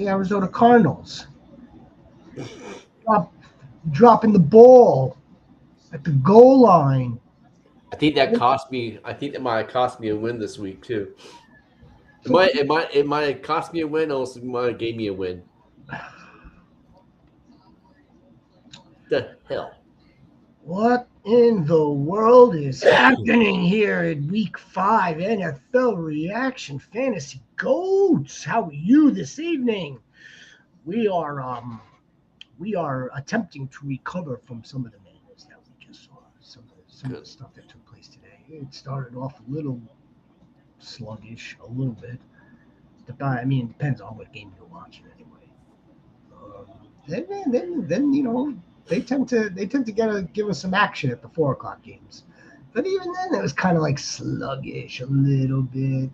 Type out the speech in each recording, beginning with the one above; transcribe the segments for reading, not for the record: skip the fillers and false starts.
the Arizona Cardinals. Dropping the ball at the goal line. I think that cost me. I think that might have cost me a win this week too. It might have cost me a win. Also, might have gave me a win. The hell. What in the world is happening here in Week 5 NFL Reaction Fantasy Goats? How are you this evening? We are attempting to recover from some of the madness that we just saw. Some of the stuff that took place today. It started off a little sluggish, a little bit. I mean, it depends on what game you're watching anyway. Then you know. They tend to give us some action at the 4:00 games, but even then it was kind of like sluggish a little bit.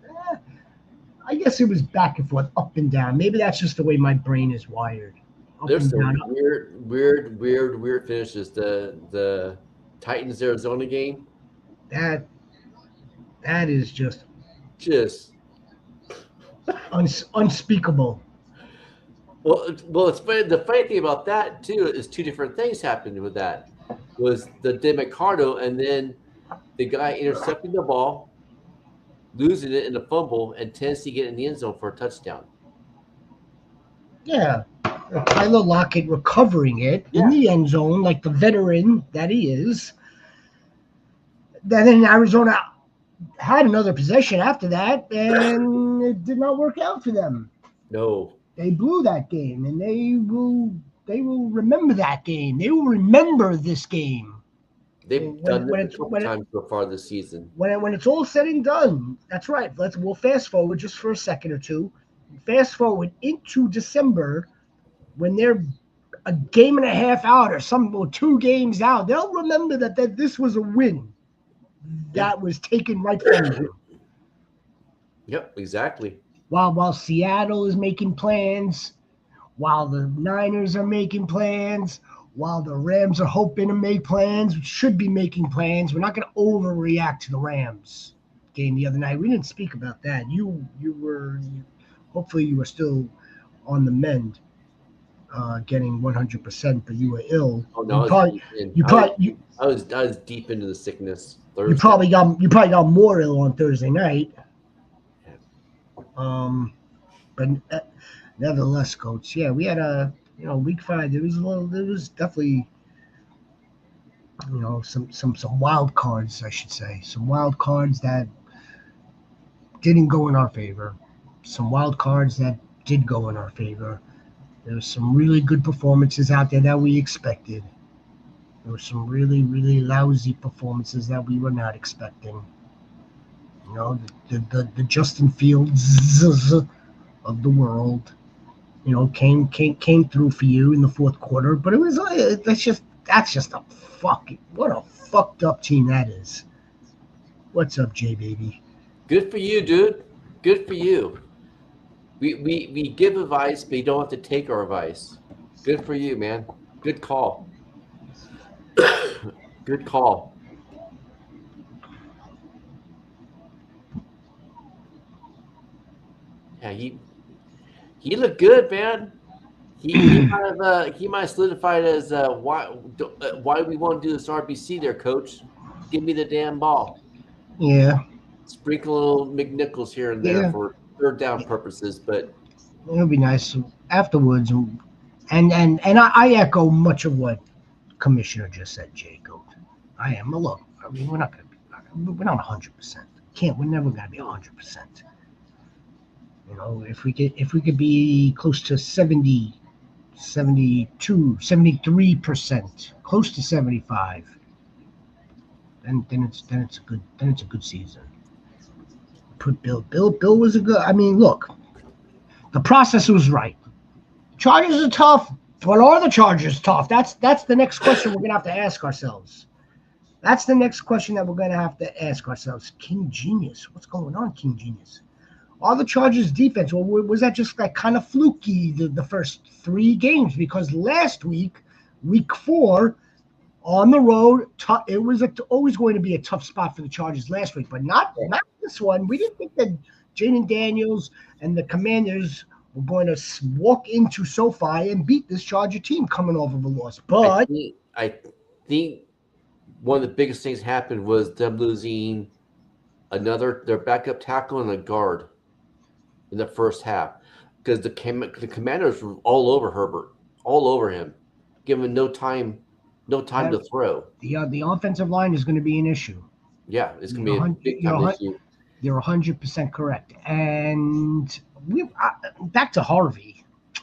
I guess it was back and forth, up and down. Maybe that's just the way my brain is wired. There's some weird finishes. The Titans Arizona game. That is just unspeakable. Well, it's funny. The funny thing about that too is two different things happened with that. Was the DeMarco and then the guy intercepting the ball, losing it in a fumble, and Tennessee getting in the end zone for a touchdown. Yeah, Tyler Lockett recovering it in the end zone like the veteran that he is. Then Arizona had another possession after that, and it did not work out for them. No. They blew that game, and they will remember that game. They will remember this game. They've done it a couple times so far this season. When it's all said and done, that's right. We'll fast forward just for a second or two. Fast forward into December when they're a game and a half out or 2 games out. They'll remember that this was a win that was taken right from them. Yep, exactly. While Seattle is making plans, while the Niners are making plans, while the Rams are hoping to make plans, should be making plans. We're not going to overreact to the Rams game the other night. We didn't speak about that. Hopefully you were still on the mend, getting 100%, but you were ill. Oh no, I was deep into the sickness. Thursday. You probably got more ill on Thursday night. But nevertheless, Coach, yeah, we had Week 5. There was definitely, some wild cards, I should say, some wild cards that didn't go in our favor, some wild cards that did go in our favor. There was some really good performances out there that we expected. There were some really, really lousy performances that we were not expecting. The Justin Fields of the world, came through for you in the fourth quarter. But it was that's just what a fucked up team that is. What's up, Jay baby? Good for you, dude. Good for you. We give advice, but you don't have to take our advice. Good for you, man. Good call. Good call. Yeah, he looked good, man. He might have solidified as why we want to do this RBC there, Coach. Give me the damn ball. Yeah. Sprinkle a little McNichols here and there for third down purposes, but it would be nice afterwards. And I echo much of what Commissioner just said, Jay Goat. I am. Look, I mean, we're not 100%. We're never gonna be 100%. If we could be close to 70, 72, 73%, close to 75, then it's a good season. Put Bill was a good. I mean, look, the process was right. Chargers are tough. What are the Chargers tough? That's the next question we're gonna have to ask ourselves. That's the next question that we're gonna have to ask ourselves. King Genius, what's going on, King Genius? Are the Chargers defense, or was that just like kind of fluky the first 3 games? Because last week, week 4, on the road, it was always going to be a tough spot for the Chargers last week, but not this one. We didn't think that Jaden Daniels and the Commanders we're going to walk into SoFi and beat this Charger team coming off of a loss. But I think one of the biggest things happened was them losing their backup tackle and a guard in the first half because the Commanders were all over Herbert, all over him, giving no time to throw. the offensive line is going to be an issue. Yeah, it's going to be a big time issue. You're 100% correct. And back to Harvey. It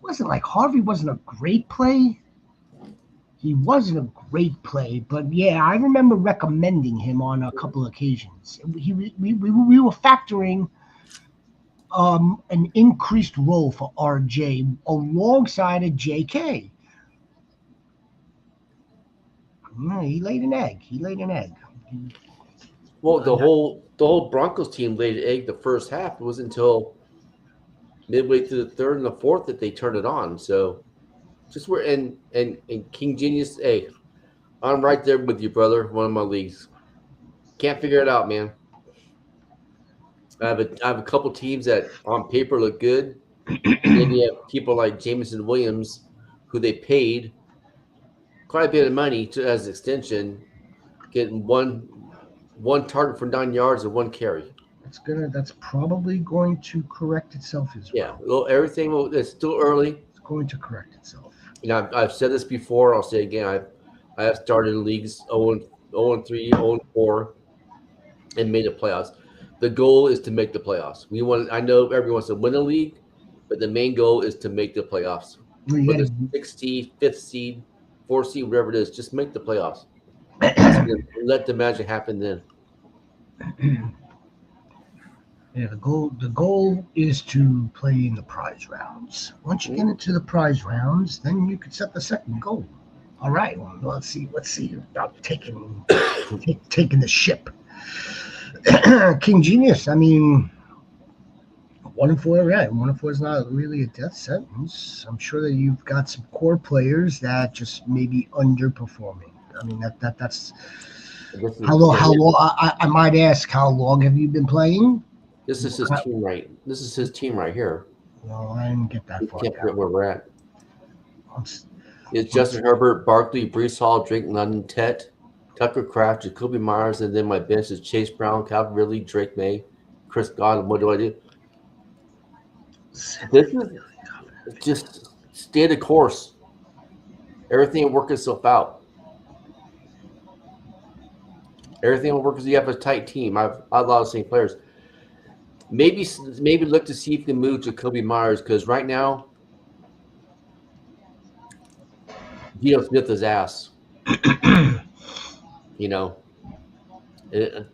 wasn't like Harvey wasn't a great play. He wasn't a great play, but yeah, I remember recommending him on a couple of occasions. We were factoring an increased role for RJ alongside of JK. He laid an egg. Well, the whole Broncos team laid an egg the first half. It wasn't until midway through the third and the fourth that they turned it on. So just where and King Genius, hey, I'm right there with you, brother. One of my leagues. Can't figure it out, man. I have a couple teams that on paper look good. And then you have people like Jameson Williams, who they paid quite a bit of money as an extension, getting one target for 9 yards and 1 carry. That's probably going to correct itself as well. Yeah, everything it's still early. It's going to correct itself. You know, I've said this before. I'll say it again. I have started in leagues 0-3, 0-4, and made the playoffs. The goal is to make the playoffs. I know everyone wants to win a league, but the main goal is to make the playoffs. Whether it's 6th seed, 5th seed, 4th seed, whatever it is, just make the playoffs. Let the magic happen then. Yeah, the goal is to play in the prize rounds. Once you get into the prize rounds, then you can set the second goal. All right, well, let's see about taking the ship. King Genius, I mean, 1-4, yeah, 1-4 is not really a death sentence. I'm sure that you've got some core players that just may be underperforming. I mean, that's how long. I might ask, how long have you been playing? This is his team right. This is his team right here. Well, I didn't get that far. Can't forget where we're at. It's Justin Herbert, Barkley, Breece Hall, Drake London, Tet, Tucker Kraft, Jacoby Myers, and then my bench is Chase Brown, Calvin Ridley, Drake May, Chris Godwin. What do I do? This is just stay the course. Everything will work itself out. Everything will work because you have a tight team. I've a lot of the same players. Maybe look to see if you can move Jacoby Myers because right now, Geno Smith is ass. You know. See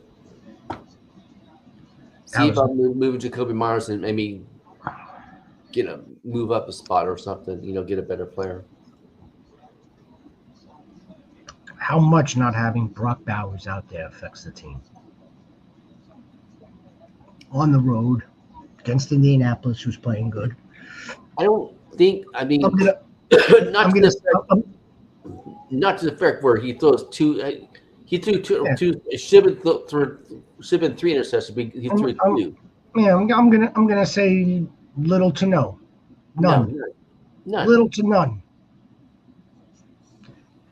if I'm moving Jacoby Myers and maybe move up a spot or something. Get a better player. How much not having Brock Bowers out there affects the team? On the road against Indianapolis, who's playing good. I don't think. I mean, not to the fact where he throws two. He threw two. Yeah. Should have been 3 interceptions. But he threw 2. Yeah, I'm gonna say little to no, none. Little to none.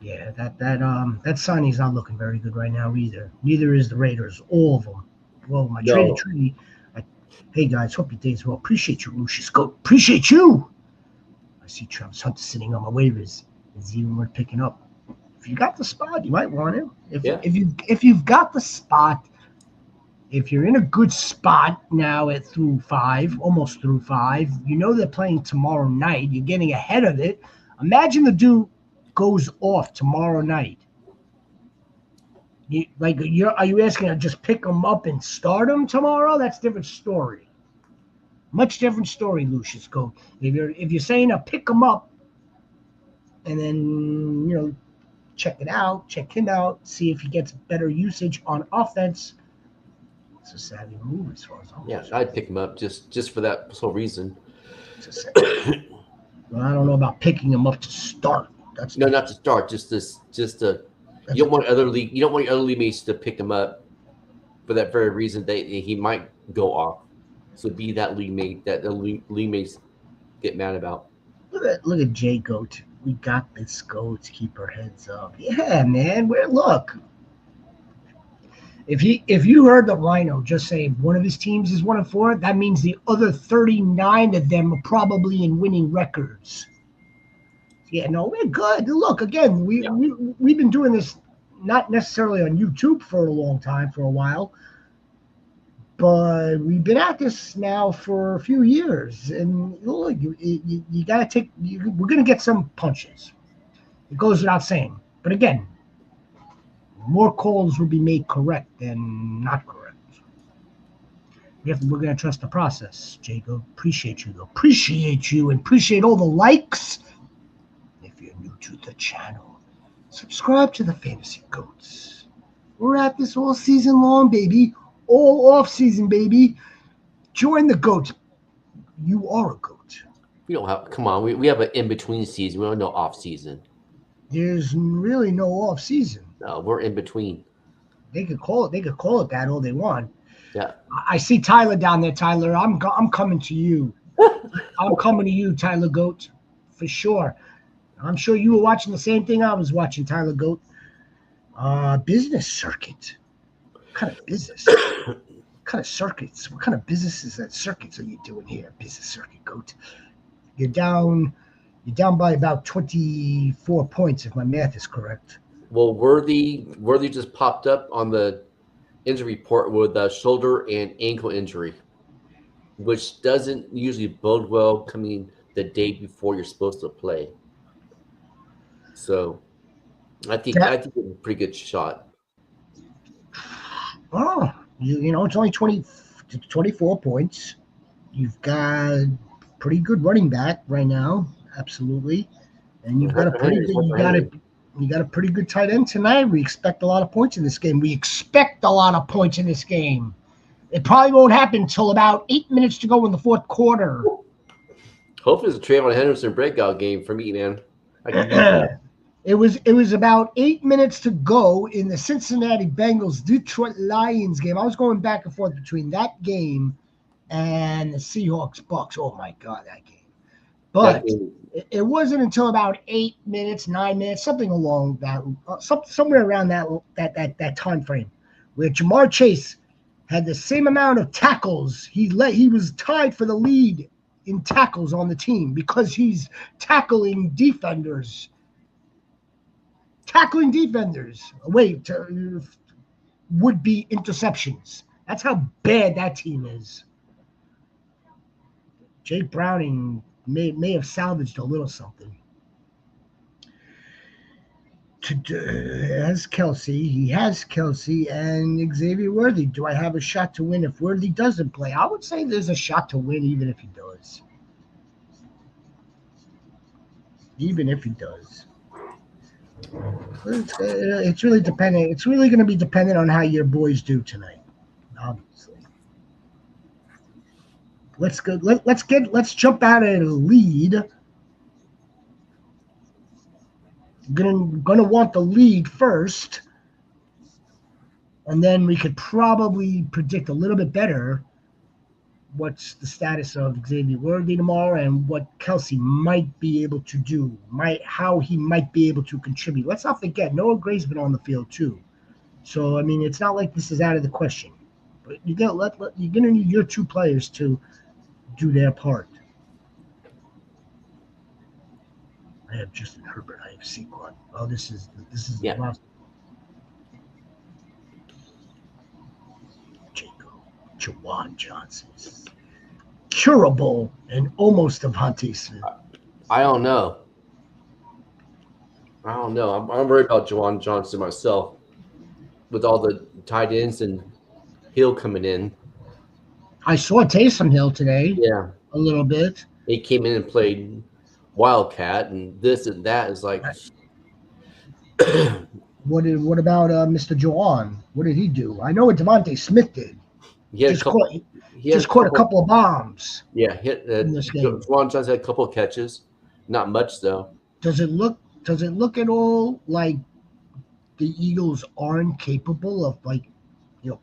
Yeah, that signing's not looking very good right now either. Neither is the Raiders. All of them. Well, my traded tree. Hey guys, hope your day's well. Appreciate you, Lucius Goat. Appreciate you. I see Travis Hunter sitting on my waivers. Is even worth picking up. If you got the spot, you might want him. If you've got the spot, if you're in a good spot now at almost through 5, they're playing tomorrow night. You're getting ahead of it. Imagine the dude goes off tomorrow night. Are you asking to just pick him up and start him tomorrow? That's a different story. Much different story, Lucius Goat. If you're saying to pick him up and then check him out, see if he gets better usage on offense. It's a savvy move as far as I'm concerned. I'd pick him up just for that sole reason. Well, I don't know about picking him up to start. Not to start. You don't want other league mates to pick him up for that very reason that he might go off. So be that league mate that the league mates get mad about. Look at Jay Goat. We got this, Goats. Keep our heads up. Yeah, man. Look. If you heard the Rhino just say one of his teams is 1-4, that means the other 39 of them are probably in winning records. Yeah, no, we're good. Look, again, we've been doing this not necessarily on YouTube for a long time, for a while, but we've been at this now for a few years. And look, you got to take. We're going to get some punches. It goes without saying. But again, more calls will be made correct than not correct. We're going to trust the process, Jacob. Appreciate you, though. Appreciate you and appreciate all the likes. If you're new to the channel, subscribe to the Fantasy Goats. We're at this all season long, baby. All off season, baby. Join the Goats. You are a goat. We don't have. Come on, we have an in between season. We don't know off season. There's really no off season. No, we're in between. They could call it. They could call it that all they want. Yeah. I see Tyler down there, Tyler. I'm coming to you. I'm coming to you, Tyler Goat, for sure. I'm sure you were watching the same thing I was watching, Tyler Goat. Business circuit. What kind of business? What kind of circuits? What kind of businesses and circuits are you doing here, business circuit Goat? You're down by about 24 points, if my math is correct. Well, Worthy just popped up on the injury report with a shoulder and ankle injury, which doesn't usually bode well coming the day before you're supposed to play. So, I think it's a pretty good shot. Oh, you know, it's only 24 points. You've got pretty good running back right now, absolutely, and you've got a pretty good. You got a pretty good tight end tonight. We expect a lot of points in this game. It probably won't happen until about 8 minutes to go in the fourth quarter. Hopefully, it's a Trayvon Henderson breakout game for me, man. It was about 8 minutes to go in the Cincinnati Bengals Detroit Lions game. I was going back and forth between that game and the Seahawks Bucks. Oh my God, that game! But it wasn't until about 8 minutes, 9 minutes, something along that, somewhere around that time frame, where Jamar Chase had the same amount of tackles. He was tied for the lead in tackles on the team because he's tackling defenders. Tackling defenders away to would-be interceptions. That's how bad that team is. Jake Browning may have salvaged a little something. Has Kelsey. He has Kelsey and Xavier Worthy. Do I have a shot to win if Worthy doesn't play? I would say there's a shot to win even if he does. Even if he does. It's really dependent. It's really going to be dependent on how your boys do tonight, obviously. Let's go. Let's jump out at a lead. Gonna want the lead first, and then we could probably predict a little bit better what's the status of Xavier Worthy tomorrow and what Kelsey might be able to do, how he might be able to contribute. Let's not forget, Noah Gray's been on the field too. So I mean, it's not like this is out of the question. But you're gonna need your two players to do their part. I have Justin Herbert. I have Saquon. Oh, this is the last. Jawan Johnson. Curable and almost Devontae Smith. I don't know. I'm worried about Jawan Johnson myself with all the tight ends and Hill coming in. I saw Taysom Hill today. Yeah. A little bit. He came in and played Wildcat and this and that is like. What about Mr. Jawan? What did he do? I know what Devontae Smith did. He just caught a couple of bombs. Yeah, Jawan Johnson had a couple of catches, not much though. Does it look at all like the Eagles aren't capable of like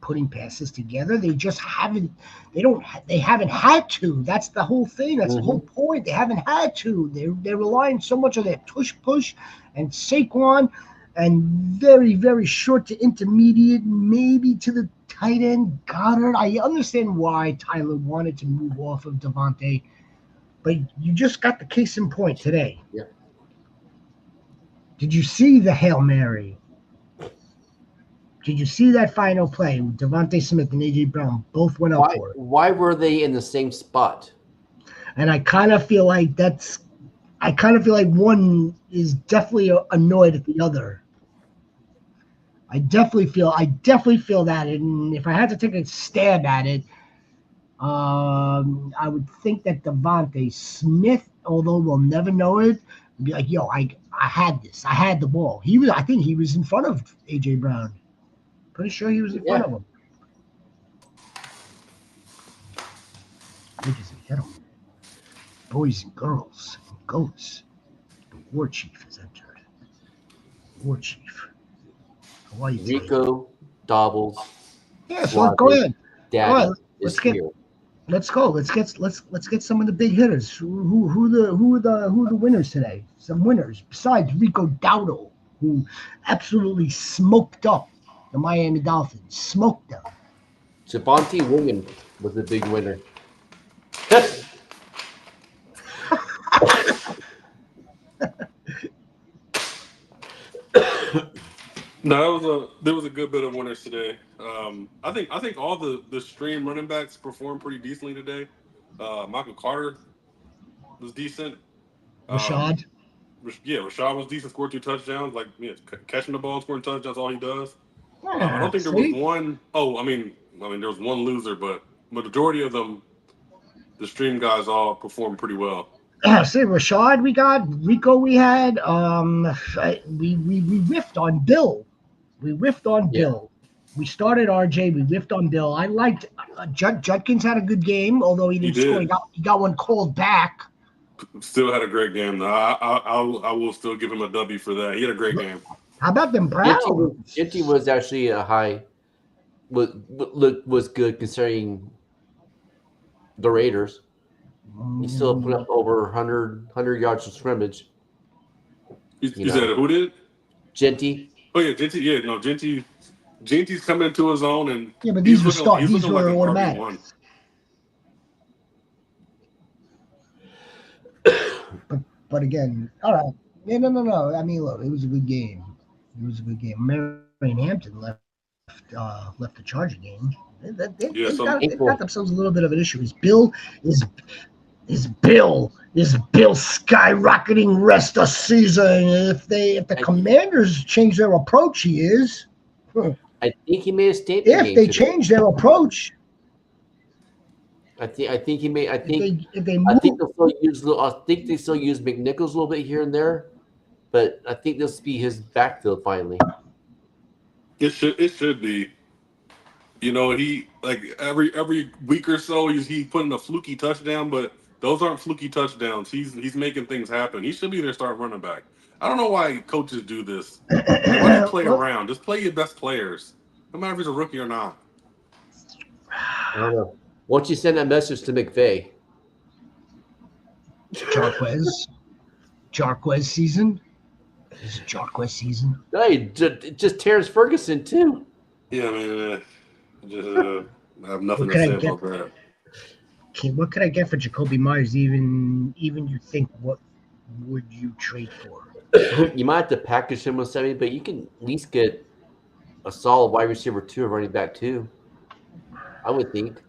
putting passes together. They just haven't. They haven't had to. That's the whole thing. That's the whole point. They haven't had to. They're relying so much on their push, and Saquon, and very very short to intermediate, maybe to the tight end Goddard. I understand why Tyler wanted to move off of Devontae, but you just got the case in point today. Yeah. Did you see the Hail Mary? Did you see that final play? Devontae Smith and A.J. Brown both went up for it. Why were they in the same spot? And I kind of feel like one is definitely annoyed at the other. I definitely feel that. And if I had to take a stab at it, I would think that Devontae Smith, although we'll never know it, would be like, yo, I had this. I had the ball. I think he was in front of A.J. Brown. Pretty sure he was in front of him. Ladies and gentlemen, boys and girls, and goats, the war chief has entered. War chief. How are you today? Rico, Doubles. Yeah, so go ahead. Daddy Let's go. Let's get some of the big hitters. Who are the winners today? Some winners besides Rico Dowdle, who absolutely smoked up the Miami Dolphins. Smoked them. Javonte Williams was the big winner. No, there was a good bit of winners today. I think all the stream running backs performed pretty decently today. Michael Carter was decent. Rashad. Rashad was decent. Scored 2 touchdowns. Catching the ball, scoring touchdowns, all he does. Yeah, I don't think there was one. Oh, I mean, there was one loser, but majority of them, the stream guys, all performed pretty well. See, Rashad, we got Rico. We had we riffed on Bill. Bill. We started RJ. We riffed on Bill. I liked Judkins had a good game, although he didn't score. He got one called back. Still had a great game. I will still give him a W for that. He had a great game. How about them Browns? Ginty was actually a high. Was good considering the Raiders. He still put up over 100 yards of scrimmage. You said who did? Ginty. Oh yeah, Ginty. Yeah, no, Ginty's coming into his own, and but these were automatic. But again, all right. No. I mean, look, it was a good game. Marion Hampton left the Charger game. They got themselves a little bit of an issue. Is Bill skyrocketing rest of season? If the Commanders change their approach, he is. I think he made a statement. If they change their approach, I think he made. I think they still use McNichols a little bit here and there, but I think this will be his backfield finally. It should be. He every week or so he's putting a fluky touchdown, but those aren't fluky touchdowns. He's making things happen. He should be their starting running back. I don't know why coaches do this. Why do you play around? Just play your best players, no matter if he's a rookie or not. I don't know. Why don't you send that message to McVay? Jarquez season. Is it Jarquez season? Hey, just Terrence Ferguson too. Yeah, I have nothing to say about that. Okay, what could I get for Jacoby Myers? Even you think, what would you trade for? You might have to package him with something, but you can at least get a solid wide receiver 2 or running back 2. I would think.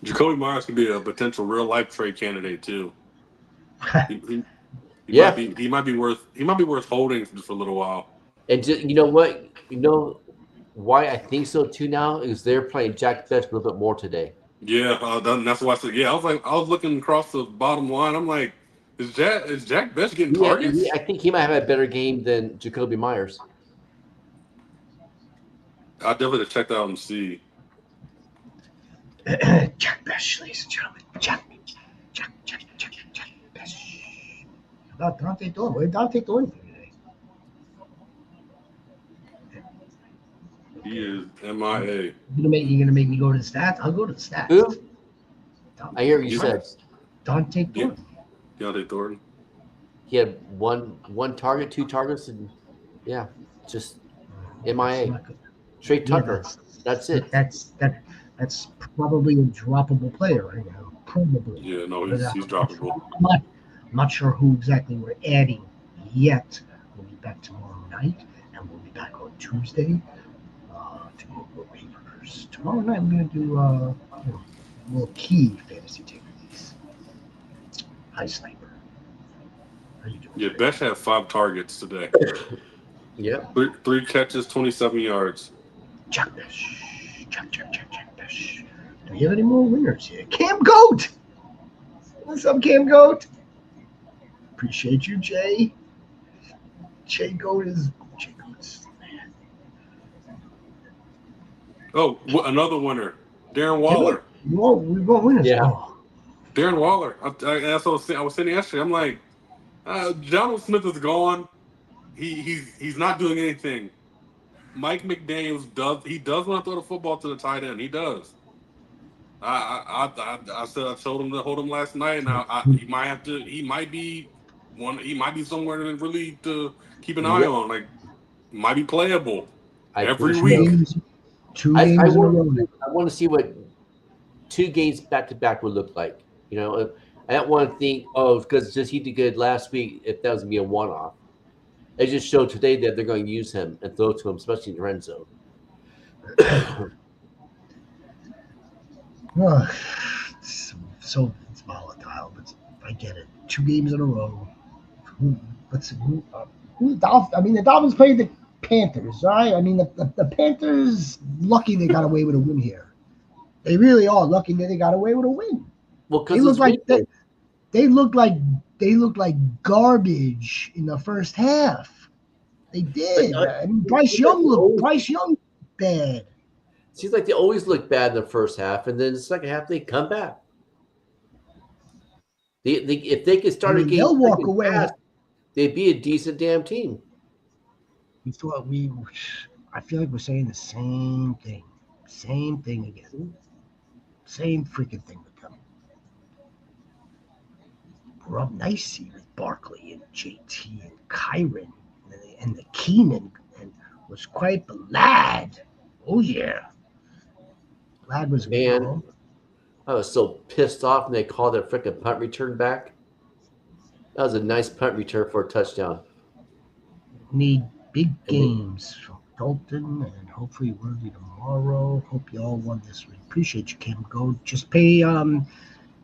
Jacoby Myers could be a potential real life trade candidate too. He might be worth holding for a little while. And you know what? You know why I think so too now is they're playing Jack Best a little bit more today. Yeah, that's why I said. Yeah, I was looking across the bottom line. I'm like, is Jack Best getting targets? I think he might have a better game than Jacoby Myers. I'll definitely check that out and see. Jack Best, ladies and gentlemen. Jack Best. How about Dante Thorne? What did Dante Thorne for today? He is MIA. You're gonna make me go to the stats? I'll go to the stats. Who? I hear what you said. Dante Thornton. Deontay Thornton. He had one target, 2 targets, and just MIA. Trey Tucker. That's it. That's probably a droppable player right now. Probably. Yeah, no, he's droppable. I'm not sure who exactly we're adding yet. We'll be back tomorrow night, and we'll be back on Tuesday to go over waivers. Tomorrow night we're gonna do a little key fantasy techniques. Hi, Sniper. How you doing? Yeah, Besh had 5 targets today. Yeah. 3 catches, 27 yards. Jack Besh. Jack Besh. Do we have any more winners here? Cam Goat! What's up, Cam Goat? Appreciate you, Jay. Jay Goat's man. Oh, another winner. Darren Waller. We got winners. Yeah. Oh. Darren Waller. That's what I was saying yesterday. I'm like, Donald Smith is gone. He's not doing anything. Mike McDaniels does want to throw the football to the tight end. He does. I told him to hold him last night, and he might be somewhere to really to keep an eye on. Like, might be playable every week. 2 games in a row. I want to see what 2 games back to back would look like. I don't want to think, because just he did good last week, if that was going to be a one-off. It just showed today that they're going to use him and throw to him, especially in the red zone. It's volatile, but I get it. 2 games in a row. Who the Dolphins? I mean, the Dolphins played the Panthers, right? I mean, the Panthers, lucky they got away with a win here. They really are lucky that they got away with a win. Well, they look like garbage in the first half. They did. I mean, Bryce Young looked bad. Seems like they always look bad in the first half, and then the second half they come back. If they could start a game, they'll walk away. Fast, they'd be a decent damn team. I feel like we're saying the same thing. Same thing again. Same freaking thing with them. We're up nicely with Barkley and JT and Kyron and the Keenan and was quite the lad. Oh yeah. Lad was Man, I was so pissed off when they called their freaking punt return back. That was a nice punt return for a touchdown. Need big games from Dalton and hopefully Worthy tomorrow. Hope you all won this week. Appreciate you, Kim. Go just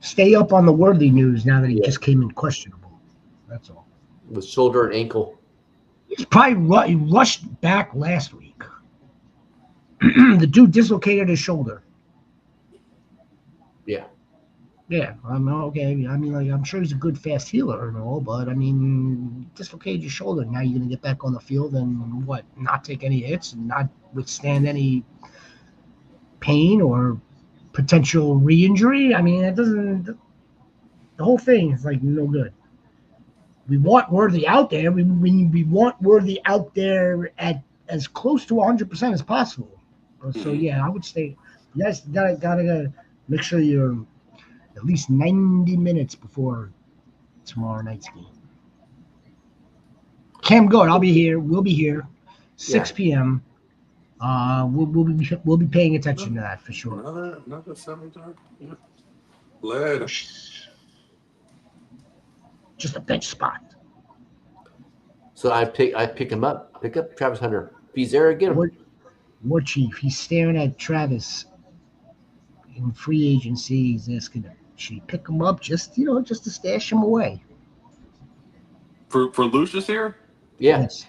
stay up on the Worthy news now that he just came in questionable. That's all. With shoulder and ankle. He's probably he rushed back last week. The dude dislocated his shoulder. Yeah. Yeah, okay. I mean, like, I'm sure he's a good fast healer and all, but I mean, dislocated your shoulder. Now you're gonna get back on the field and not take any hits and not withstand any pain or potential re-injury. I mean, it doesn't. The whole thing is like no good. We want Worthy out there. We want Worthy out there at as close to 100% as possible. So yeah, I would say you guys gotta make sure you're at least 90 minutes before tomorrow night's game. Cam Goat, I'll be here. We'll be here, 6 p.m. We'll be paying attention to that for sure. Another 7-yard. Yeah. Lad. Just a bench spot. So I pick him up. Pick up Travis Hunter. If he's there, get him. War Chief, he's staring at Travis in free agency. He's asking, should he pick him up just to stash him away? For Lucius here? Yeah. Yes.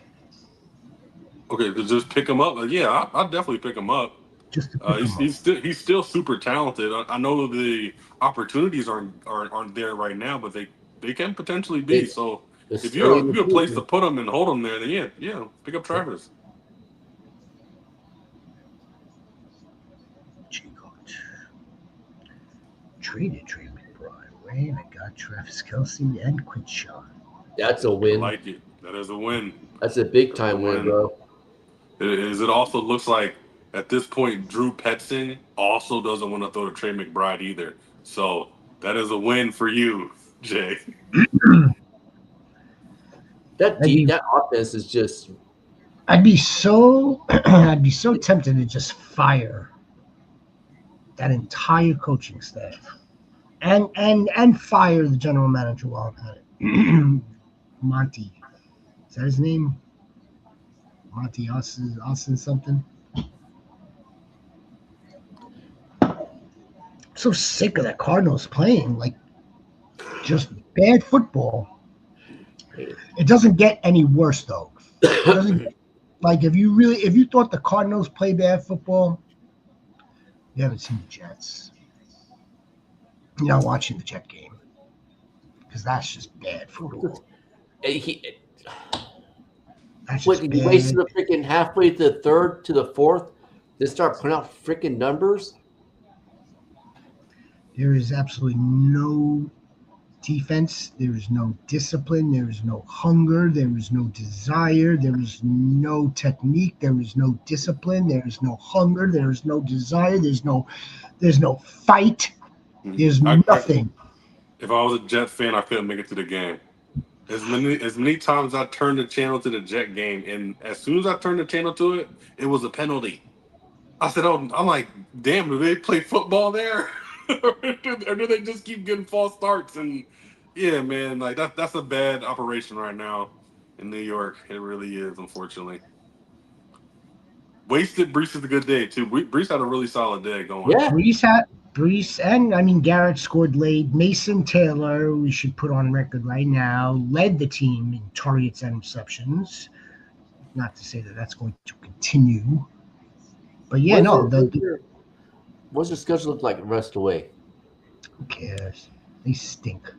Okay, to just pick him up. Yeah, I'll definitely pick him up. Just to pick him up. He's still super talented. I know the opportunities aren't there right now, but they can potentially be. So if you have a place to put him and hold him there, then yeah, pick up Travis. Traded Brian Wayne. I got Travis Kelce and Quinshaw. That's a win. I like it. That is a win. That's a big time win, bro. It also looks like at this point, Drew Petzing also doesn't want to throw to Trey McBride either. So that is a win for you, Jay. That offense is just. I'd be so tempted to just fire that entire coaching staff and fire the general manager while I'm at it. Monty. Is that his name? Monty Austin something. So sick of that Cardinals playing like just bad football. It doesn't get any worse though. It doesn't get, like if you thought the Cardinals play bad football, you haven't seen the Jets. You're not watching the Jet game because that's just bad football. That's just He bad. wasted the freaking halfway to the third to the fourth. They start putting out freaking numbers. There is absolutely no defense. There is no discipline. There is no hunger. There is no desire. There is no technique. There is no discipline. There is no hunger. There is no desire. There's no fight. There's nothing. If I was a Jet fan, I couldn't make it to the game. As many times I turned the channel to the Jet game, and as soon as I turned the channel to it, it was a penalty. I said, "Oh, I'm like, damn, do they play football there, or do they just keep getting false starts?" And yeah, man, like that's a bad operation right now in New York. It really is, unfortunately. Wasted Brees is a good day too. Brees had a really solid day going. Yeah, Brees and Garrett scored late. Mason Taylor, we should put on record right now, led the team in targets and receptions. Not to say that that's going to continue, but yeah, what's the schedule look like the rest of the way? Who cares? They stink.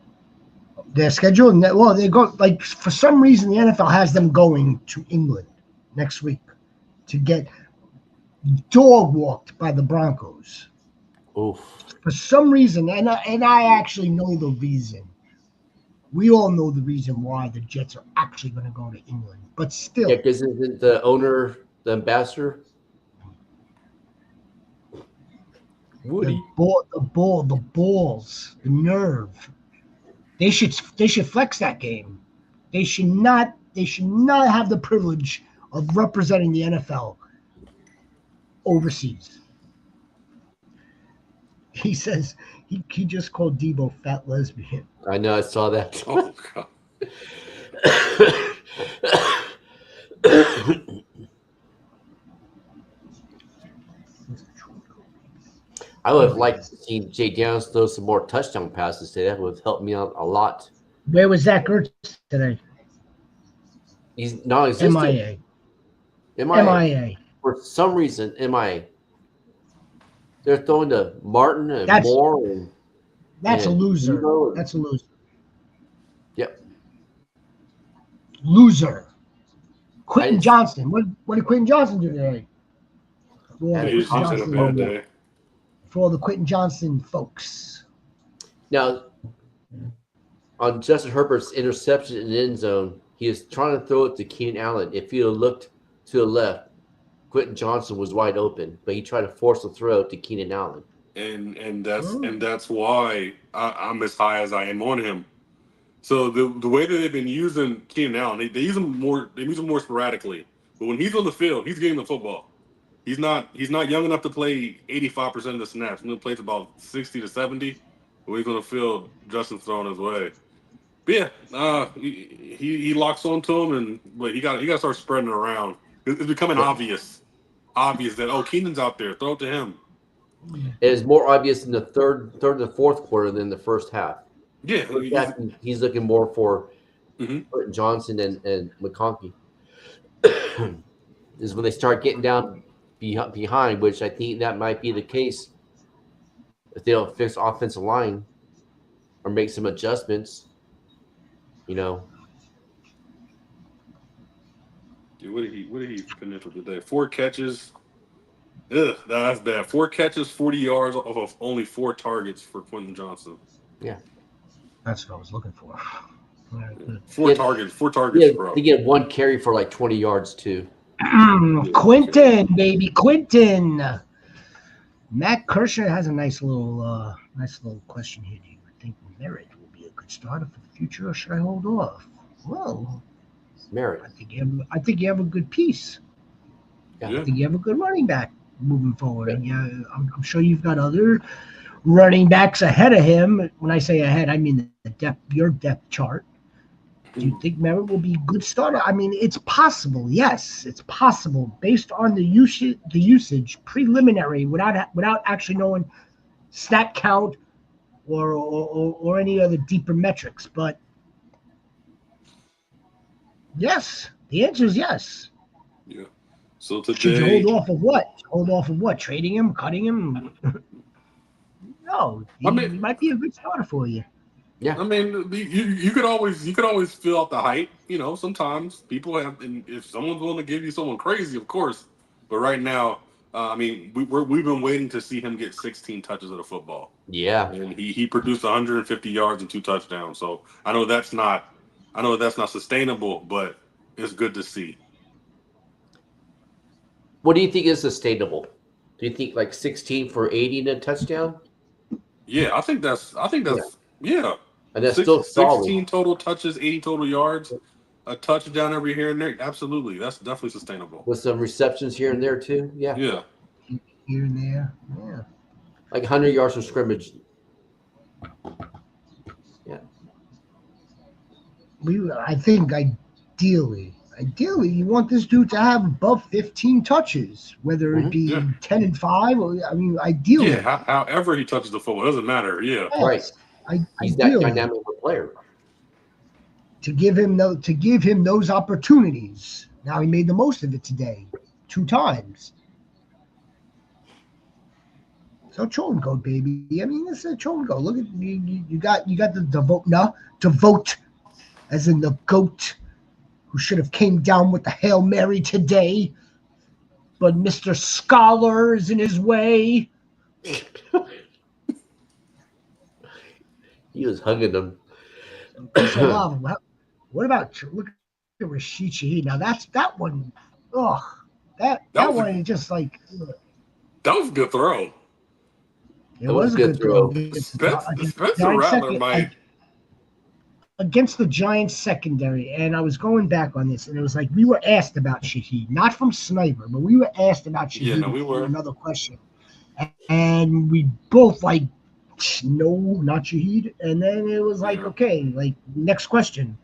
Their schedule, well, they go like for some reason the NFL has them going to England next week to get dog walked by the Broncos. Oof. For some reason, and I actually know the reason. We all know the reason why the Jets are actually going to go to England, but still. Yeah, because isn't the owner the ambassador? Woody. The balls, the nerve. They should flex that game. They should not have the privilege of representing the NFL overseas. He says he just called Debo fat lesbian. I know, I saw that. Oh God. I would have liked to see Jay Downs throw some more touchdown passes today. That would have helped me out a lot. Where was Zach Ertz today? He's non-existent. MIA. For some reason, MIA. They're throwing to Martin and Moore. That's a loser. That's a loser. Yep. Loser. Quentin Johnston. What did Quentin Johnston do today? He's had a bad day. For all the Quentin Johnston folks. Now, on Justin Herbert's interception in the end zone, he was trying to throw it to Keenan Allen. If he had looked to the left, Quentin Johnston was wide open, but he tried to force the throw to Keenan Allen. And that's why I'm as high as I am on him. So the way that they've been using Keenan Allen, they use him more sporadically. But when he's on the field, he's getting the football. He's not young enough to play 85% of the snaps. He's going to play about 60 to 70. When he's on the field, Justin's throwing his way. But yeah, he locks onto him, but he got to start spreading it around. It's becoming obvious that Keenan's out there. Throw it to him. It is more obvious in the third and the fourth quarter than the first half. Yeah, he's looking more for Johnson and McConkey. Is when they start getting down behind, which I think that might be the case if they don't fix offensive line or make some adjustments. Dude, what did he finish with today? 4 catches. Ugh, that's bad. 4 catches, 40 yards off of only 4 targets for Quentin Johnson. Yeah. That's what I was looking for. Four targets, bro. They get 1 carry for like 20 yards too. Quinton, baby, Quinton. Matt Kirscher has a nice little question here. Do you think Merritt will be a good starter for the future, or should I hold off? Well, Merritt. I think you have a good piece. I Yeah. think you have a good running back moving forward. And yeah, I'm sure you've got other running backs ahead of him. When I say ahead, I mean the depth, your depth chart. Do you think Merritt will be a good starter? I mean, it's possible. Yes, it's possible based on the usage preliminary, without actually knowing snap count or any other deeper metrics. But yes, the answer is yes. Yeah. So Should you hold today, off of what? Hold off of what? Trading him, cutting him? No, I he mean, might be a good starter for you. Yeah. I mean, you could always fill out the hype. You know, sometimes people have, and if someone's willing to give you someone crazy, of course. But right now, I mean, we've been waiting to see him get 16 touches of the football, Yeah. and he produced 150 yards and 2 touchdowns. So I know that's not sustainable, but it's good to see. What do you think is sustainable? Do you think like 16 for 80 and a touchdown? Yeah, I think that's yeah. And that's still solid 16 total touches, 80 total yards, a touchdown every here and there. Absolutely, that's definitely sustainable. with some receptions here and there too. Yeah. Yeah. Here and there. Yeah. Like 100 yards from scrimmage. Yeah. I think ideally, you want this dude to have above 15 touches, whether it be 10 and 5, or I mean, ideally. Yeah, however he touches the football, it doesn't matter. Yeah. Right. He's Ideally, that dynamic of a player. to give him those opportunities. Now he made the most of it today, 2 times. So Chosen Code, baby. I mean, this is a Chosen Code. Look at you got the devote, as in the goat, who should have came down with the Hail Mary today, but Mr. Scholar is in his way. He was hugging them. What about look at Rashid Shaheed? Now that one. Ugh, that one is just like. That was a good throw. It was a good throw. Spencer Rattler might. Against the Giants secondary, and I was going back on this, and it was like we were asked about Shaheed, not from Sniper, but we were asked about Shaheed. Yeah, no, we were. Another question, and we both like, no, not Shaheed. And then it was like, okay, like next question.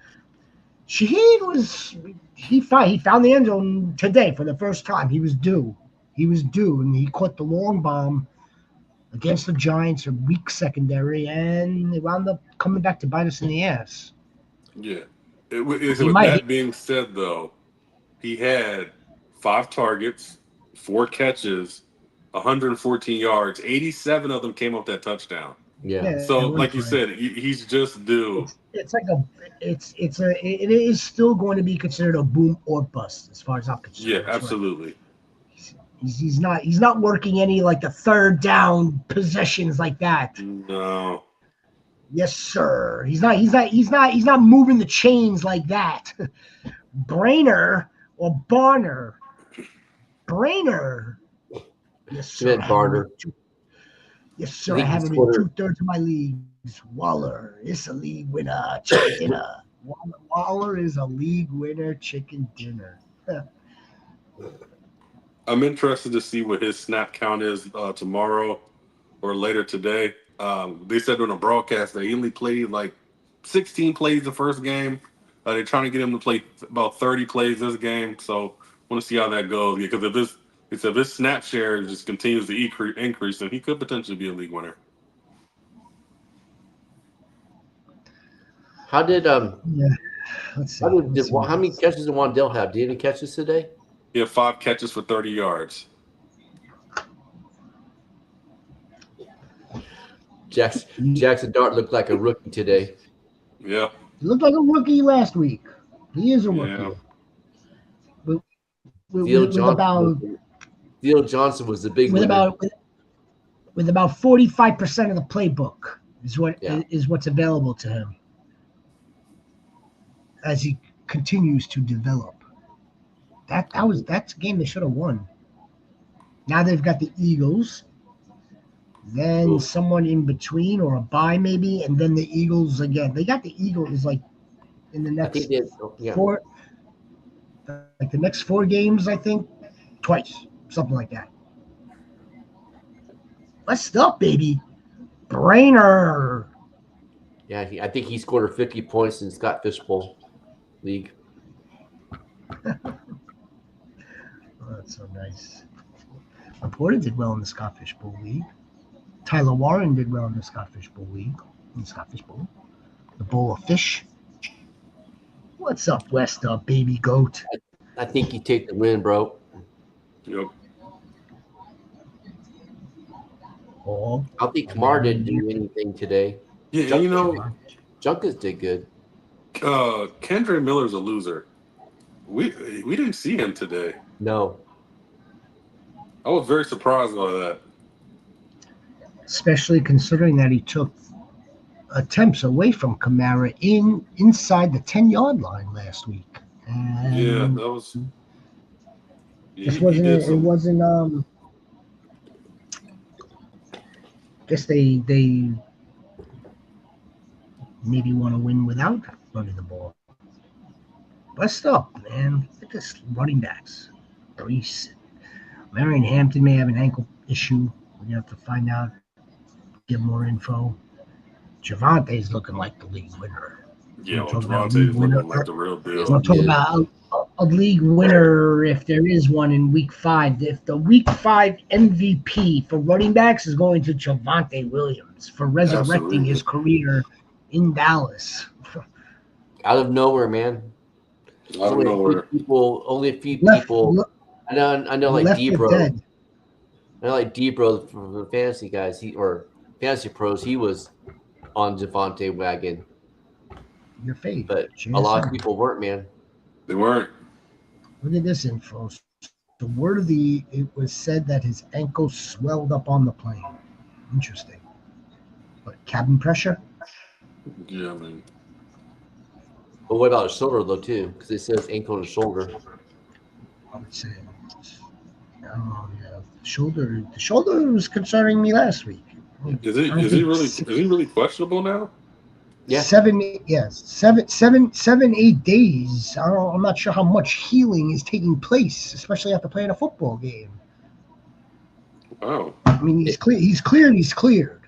Shaheed he found the end zone today for the first time. He was due, and he caught the long bomb against the Giants, a weak secondary, and they wound up coming back to bite us in the ass. Yeah. With that being said, though, he had 5 targets, 4 catches, 114 yards. 87 of them came off that touchdown. Yeah. So, like you said, he's just due. It is still going to be considered a boom or bust as far as I'm concerned. Yeah, absolutely. Right. He's not working any like the third down possessions like that. No. Yes, sir. He's not moving the chains like that. Brainer or Barner. Brainer. Yes, sir. Barner. Yes, sir. I have him in 2/3 of my leagues. Waller is a league winner. Chicken dinner. Waller is a league winner. Chicken dinner. I'm interested to see what his snap count is tomorrow or later today. They said on a broadcast that he only played like 16 plays the first game. They're trying to get him to play about 30 plays this game. So I want to see how that goes. Because if this snap share just continues to increase, then he could potentially be a league winner. How did Let's see. how many catches did Wandell have? Did he have any catches today? He had 5 catches for 30 yards. Jackson Dart looked like a rookie today. Yeah. He looked like a rookie last week. He is a rookie. Yeah. Theo Johnson was the big with about 45% of the playbook is what's available to him as he continues to develop. That's a game they should have won. Now they've got the Eagles, then Ooh. someone in between or a bye maybe, and then the Eagles again. They got the Eagles like in the I next think yeah. like the next 4 games, I think, twice, something like that. What's up, baby? Brainer. Yeah, I think he scored 50 points in Scott Fishbowl League. Oh, that's so nice. Laporta did well in the Scottish Bowl League. Tyler Warren did well in the Scottish Bowl League. In the Scottish Bowl. The Bowl of Fish. What's up, West Up, baby goat? I think you take the win, bro. Yep. Oh, I don't think Kamar didn't do anything today. Yeah, Junkins, you know, Junkins did good. Kendra Miller's a loser. We didn't see him today. No. I was very surprised by that. especially considering that he took attempts away from Kamara inside the 10-yard line last week. And Yeah, that was. This wasn't. It wasn't. Guess they maybe want to win without running the ball. Bust up, man. Look at this running backs. Reese. Marion Hampton may have an ankle issue. We're gonna have to find out. Get more info. Javante's looking like the league winner. Yeah, We'll talk about Devontae league is winner. looking like the real deal. We'll talk about a league winner if there is one in week 5. If the week 5 MVP for running backs is going to Javante Williams for resurrecting his career in Dallas. Out of nowhere, man. Out of nowhere. Only a few people. I know, like Debro. I know, like Debro from the fantasy guys, or fantasy pros. He was on Javante wagon. Your fave. But a lot of people weren't, man. They weren't. Look at this info. The word of it was said that his ankle swelled up on the plane. Interesting. But cabin pressure? Yeah, man. But what about his shoulder, though, too? Because it says ankle and shoulder. I would say, oh yeah, the shoulder was concerning me last week. Is he really questionable now? Yeah. 7, 8 days. I'm not sure how much healing is taking place, especially after playing a football game. Wow. I mean, he's clear. He's cleared. He's cleared.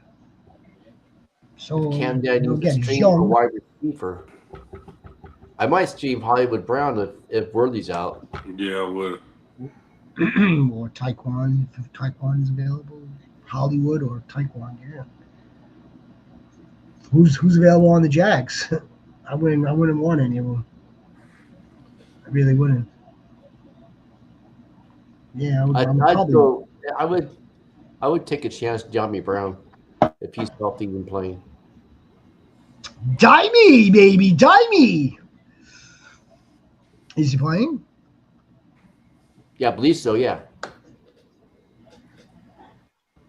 So Cam Daniels again, is he's stream for young. wide receiver. I might stream Hollywood Brown if Worthy's out. Yeah, I would. Or Taekwon, if Taekwon is available. Hollywood or Taekwon, yeah. Who's available on the Jags? I wouldn't want any of them. I really wouldn't. Yeah, I would take a chance on Johnny Brown if he's healthy and playing. Dimey, baby, Dimey. Is he playing? Yeah, I believe so. Yeah.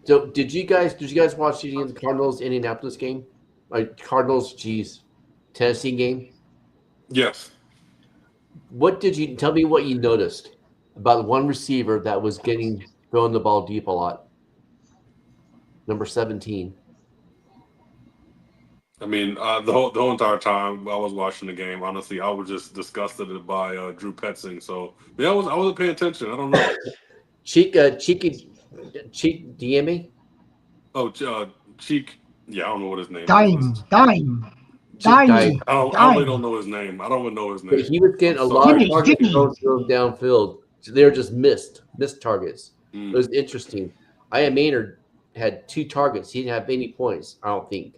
So did you guys watch the Cardinals Indianapolis game? Tennessee game? Yes. Tell me what you noticed about one receiver that was throwing the ball deep a lot? Number 17. I mean, the whole entire time I was watching the game, honestly, I was just disgusted by Drew Petzing. So yeah, I wasn't paying attention. I don't know. Cheek DME? Oh, Cheek. Yeah, I don't know what his name is. Dime. I really don't know his name. I don't even know his name. But he was getting a lot of targets thrown downfield. So they were just missed targets. It was interesting. Ian Maynard had 2 targets. He didn't have any points, I don't think.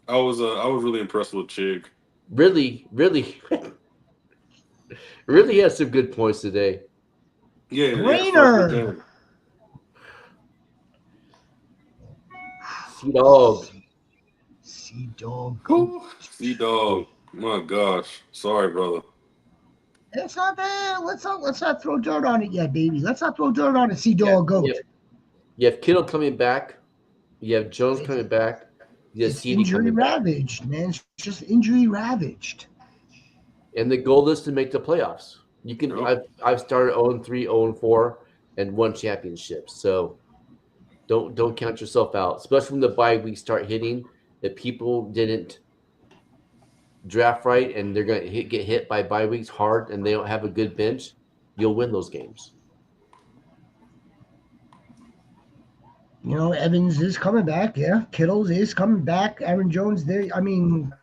I was really impressed with Chig. Really had some good points today. Yeah, Brainer. C-Dog. My gosh. Sorry, brother. It's not there. Let's not throw dirt on it yet, baby. Let's not throw dirt on it, C-Dog goat. You have Kittle coming back. You have Jones coming back. It's injury ravaged, man. It's just injury ravaged. And the goal is to make the playoffs. You can. Yep. I've started 0-3, 0-4, and won championships. So don't count yourself out, especially when the bye weeks start hitting. If people didn't draft right and they're going to get hit by bye weeks hard and they don't have a good bench, you'll win those games. You know, Evans is coming back. Yeah, Kittles is coming back. Aaron Jones, there. I mean,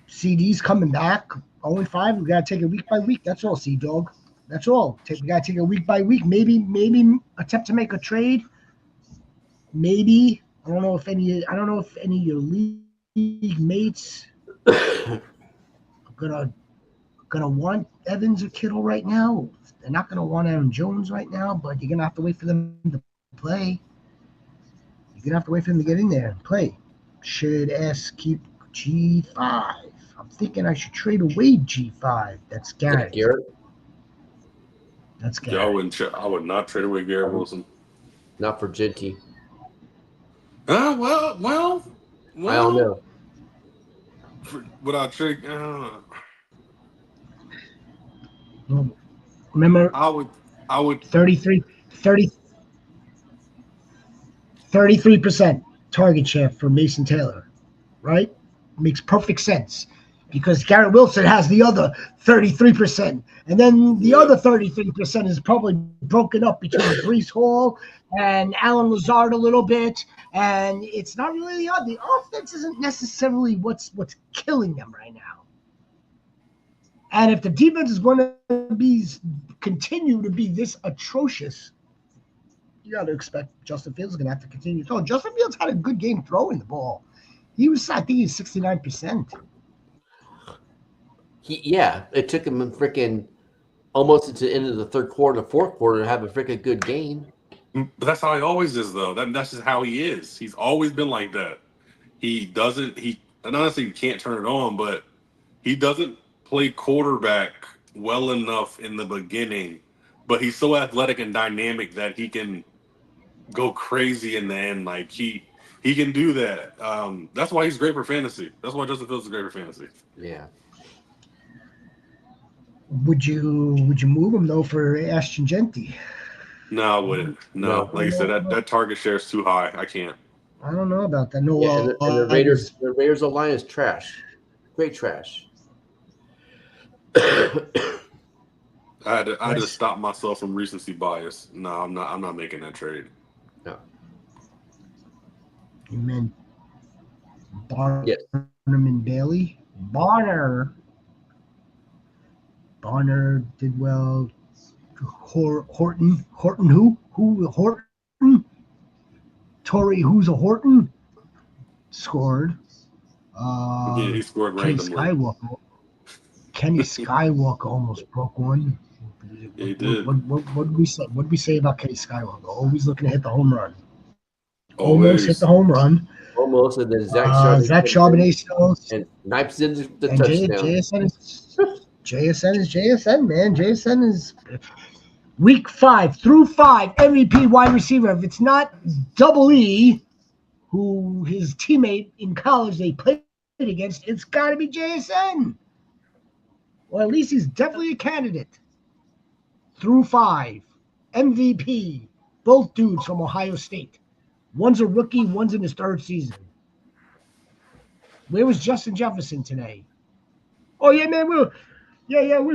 CD's coming back. 0-5. We gotta take it week by week. That's all, C Dog. That's all. We gotta take it week by week. Maybe attempt to make a trade. Maybe I don't know if any of your league mates are gonna want Evans or Kittle right now. They're not gonna want Aaron Jones right now, but you're gonna have to wait for them to play. You're gonna have to wait for them to get in there and play. Should S keep G5? I'm thinking I should trade away G5. That's Garrett. That's Garrett. Yeah, I would not trade away Garrett Wilson. Not for Genty. Well. I don't know. Would I trade? Remember, I would 33% target share for Mason Taylor, right? Makes perfect sense because Garrett Wilson has the other 33%. And then the other 33% is probably broken up between Breece Hall and Alan Lazard a little bit. And it's not really the offense isn't necessarily what's killing them right now. And if the defense is going to continue to be this atrocious, you got to expect Justin Fields is going to have to continue to throw. Justin Fields had a good game throwing the ball. I think he's 69%. It took him freaking almost into the end of the third quarter, the fourth quarter to have a freaking good game. But that's how he always is, though. That's just how he is. He's always been like that. And honestly, you can't turn it on, but he doesn't play quarterback well enough in the beginning. But he's so athletic and dynamic that he can go crazy in the end. Like he can do that. That's why he's great for fantasy. That's why Justin Fields is great for fantasy. Yeah. Would you move him though for Ashton Genty? No, I wouldn't. No. Like I said, that target share is too high. I can't. I don't know about that. No, and the Raiders line is trash. Great trash. I had to stop myself from recency bias. No, I'm not making that trade. No. You meant Barnum and Bailey? Bonner did well. Horton who? Horton? Torrey, who's a Horton? Scored. He scored randomly. Kenny Skywalker almost broke one. Yeah, he did. What did we say? What did we say about Kenny Skywalker? Always looking to hit the home run. Almost hit the home run. Almost, and then Zach Charbonnet still. And Snipes in the touchdown. JSN is JSN, man. JSN is week 5 through 5 MVP wide receiver. If it's not Double E, who his teammate in college they played against, it's got to be JSN. Or at least he's definitely a candidate. Through 5. MVP. Both dudes from Ohio State. One's a rookie, one's in his 3rd season. Where was Justin Jefferson today? Oh, yeah, man. We're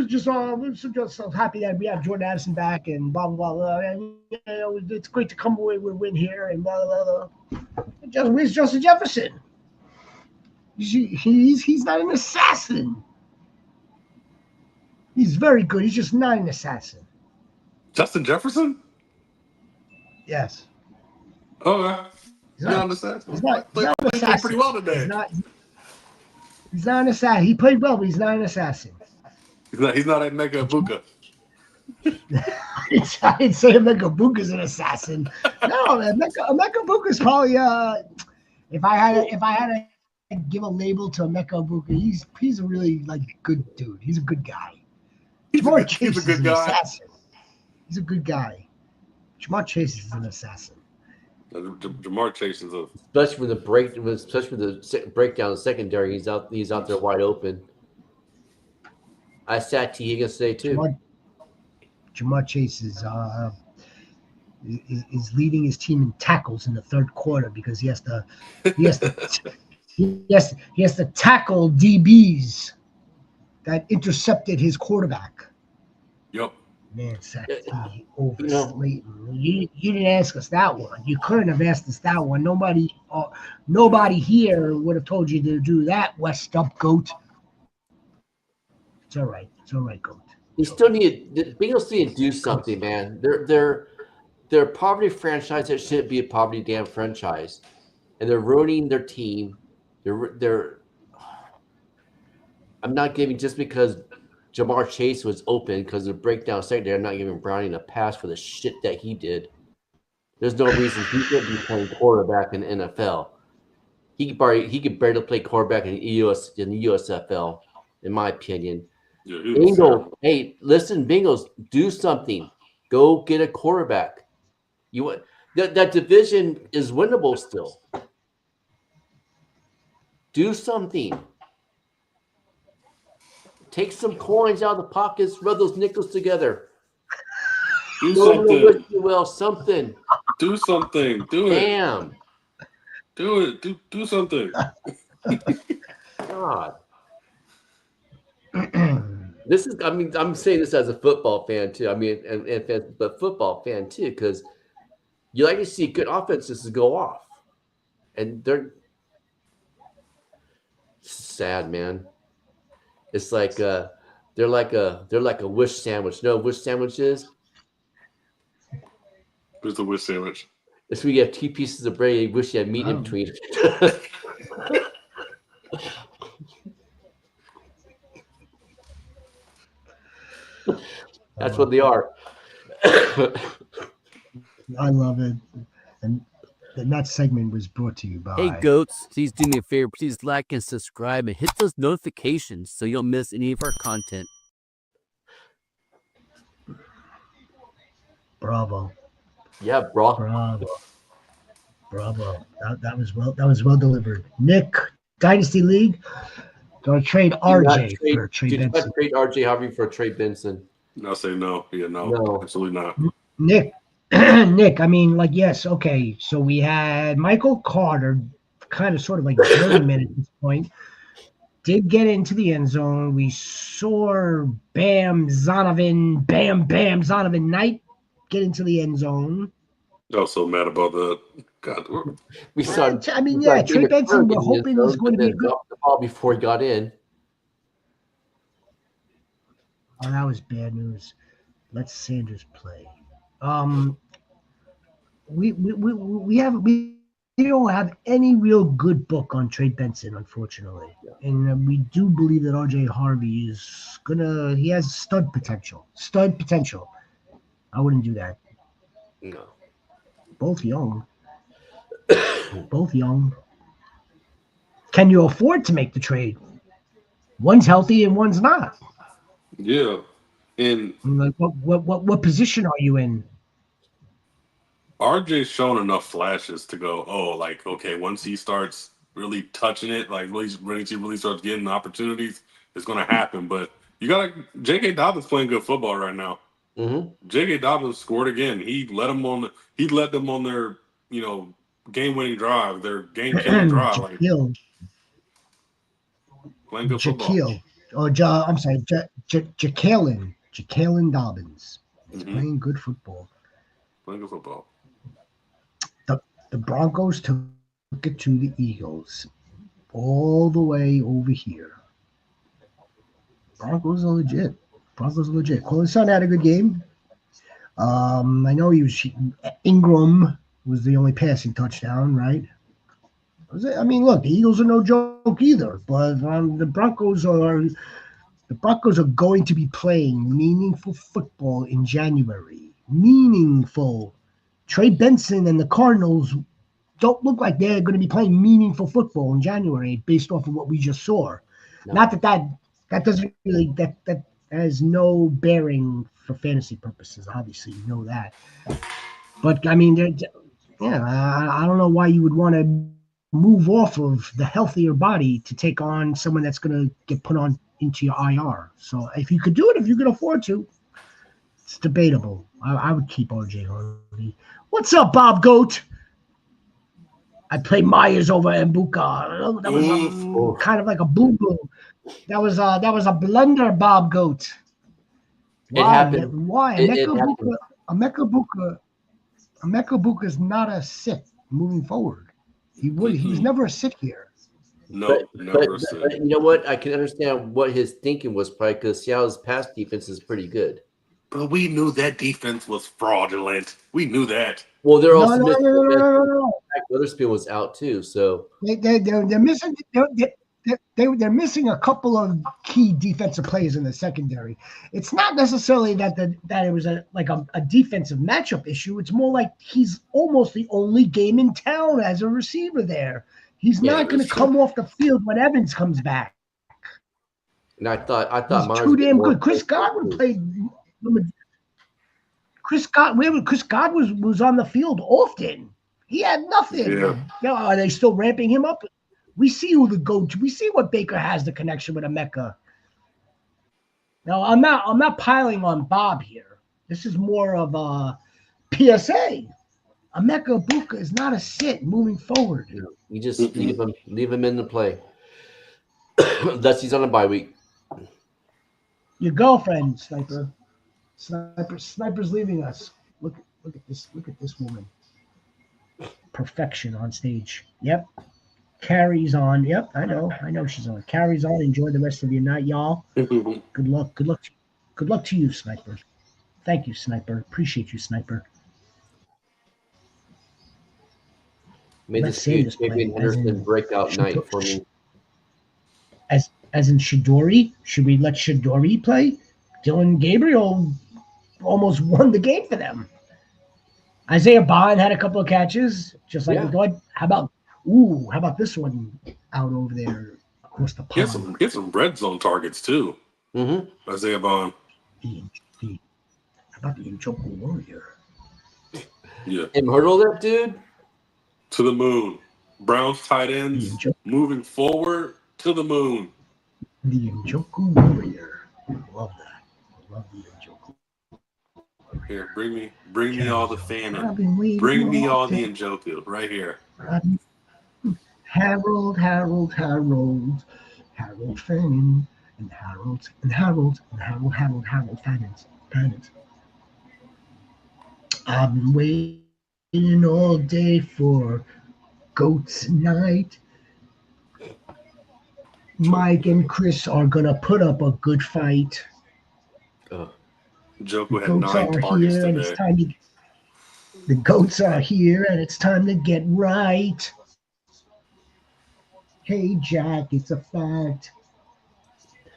just so happy that we have Jordan Addison back and blah, blah, blah. And, it's great to come away with a win here and blah, blah, blah. Where's Justin Jefferson? He's not an assassin. He's very good. He's just not an assassin. Justin Jefferson? Yes. Oh, he's not an assassin. He's not an assassin. He played pretty well today. He's not an assassin. He played well, but he's not an assassin. He's not a Mega Ibuka. I didn't say Emeka Ibuka's an assassin. No, Emeka Ibuka's probably if I had to give a label to Emeka Ibuka, he's a really good dude. He's a good guy. Jamar Chase is a good guy. Assassin. He's a good guy. Jamar Chase is an assassin. Jamar Chase is especially with the breakdown secondary. He's out there wide open. I sat T Higgins today too. Jamar Chase is leading his team in tackles in the third quarter because he has to tackle DBs that intercepted his quarterback. Yep. Man, Safety over You know- Slayton. You didn't ask us that one. You couldn't have asked us that one. Nobody here would have told you to do that, West Up Goat. It's all right. It's all right, Goat. You still need the Bengals need to do something, man. They're a poverty franchise that shouldn't be a poverty damn franchise, and they're ruining their team. They're. I'm not giving just because Jamar Chase was open because of the breakdown secondary. I'm not giving Browning a pass for the shit that he did. There's no reason he could be playing quarterback in the NFL. He could barely play quarterback in the USFL, in my opinion. Yeah, Bengals, hey, listen, Bengals, do something. Go get a quarterback. That division is winnable still. Do something. Take some coins out of the pockets, rub those nickels together. Do Something. Do something. Do it. Damn. Do it. Do something. God. I'm saying this as a football fan too. I mean, but football fan too, because you like to see good offenses go off, and they're sad, man. It's like they're like a wish sandwich. You know what wish sandwich is? Where's the wish sandwich? It's where you have two pieces of bread. You wish you had meat in between. That's what they are. I love it. And that segment was brought to you by. Hey, goats, please do me a favor. Please like and subscribe and hit those notifications so you don't miss any of our content. Bravo. Yeah, bro. Bravo. That was well delivered. Nick, Dynasty League. Gonna trade RJ for Trey Benson. Benson. Trade RJ Harvey for Trey Benson. I'll say no. Yeah, no, absolutely not. Nick, I mean, like, yes, okay. So we had Michael Carter, kind of sort of like journeyman at this point, did get into the end zone. We saw Bam Zonovan Knight get into the end zone. I was so mad about that. God. We saw. I mean, yeah, Trey Benson. We're hoping he's going to be a good. The ball before he got in. Oh, that was bad news. Let Sanders play. We don't have any real good book on Trey Benson, unfortunately, and we do believe that RJ Harvey he has stud potential. I wouldn't do that. No. Both young. Can you afford to make the trade? One's healthy and one's not. Yeah, and like, what position are you in? RJ's shown enough flashes to go, okay, once he starts really touching it, like when he really starts getting opportunities, it's going to happen. But you got J.K. Dobbins playing good football right now. Mm-hmm. J.K. Dobbins scored again. He led them on their game-winning drive, their game-killing drive. Playing good football. I'm sorry, Ja'Kalen Dobbins. He's playing good football. Playing good football. The Broncos took it to the Eagles, all the way over here. Broncos are legit. Corlison had a good game. I know Ingram was the only passing touchdown, right? I mean, look, the Eagles are no joke either, but the Broncos are going to be playing meaningful football in January. Meaningful. Trey Benson and the Cardinals don't look like they're going to be playing meaningful football in January based off of what we just saw. No. Not that doesn't really that has no bearing for fantasy purposes. Obviously, you know that. But I mean, I don't know why you would want to move off of the healthier body to take on someone that's going to get put on into your IR. So if you could do it, if you can afford to, It's debatable. I would keep RJ Harvey. What's up, Bob Goat? I played Myers over Mbuka. That was kind of like a boo boo. That was a blunder, Bob Goat. It happened. Why? It happened. Emeka Buka is not a sit moving forward. He was never a sit here. No, never a sit. But you know what? I can understand what his thinking was probably because Seattle's pass defense is pretty good. But we knew that defense was fraudulent. We knew that. Well, they're also No. Witherspoon was out too, so They're missing. They're missing a couple of key defensive players in the secondary. It's not necessarily that it was a defensive matchup issue. It's more like he's almost the only game in town as a receiver there. He's not going to come off the field when Evans comes back. and I thought He's too damn good. Chris Godwin played. Chris Godwin was on the field often. He had nothing. Yeah. Are they still ramping him up? We see who the goat. We see what Baker has the connection with Emeka. Now I'm not piling on Bob here. This is more of a PSA. Emeka Buka is not a sit moving forward. You just leave him in the play. Thus he's on a bye week. Your girlfriend, Sniper's leaving us. Look at this woman. Perfection on stage. Yep. Carries on. Yep, I know she's on. Carries on. Enjoy the rest of your night, y'all. Good luck to you, Sniper. Thank you, Sniper. Appreciate you, Sniper. Made this huge Fabian Henderson breakout night for me. As in Shadori, should we let Shadori play? Dylan Gabriel almost won the game for them. Isaiah Bond had a couple of catches, just like the dog. How about this one out over there across the pond? Get some red zone targets too. Mm-hmm. Isaiah Bond. How about the Njoku Warrior? Yeah. Him hurdle that dude to the moon. Browns tight ends moving forward to the moon. The Njoku Warrior. Love that. Love the Njoku. Here, bring me all the Fannin. Bring me all the Njoku right here. Harold Fannin and Harold Fannin. I've been waiting all day for Goats Night. Mike and Chris are gonna put up a good fight. Njoku had 9 targets today. The Goats are here, and it's time to get right. Hey, Jack, it's a fact.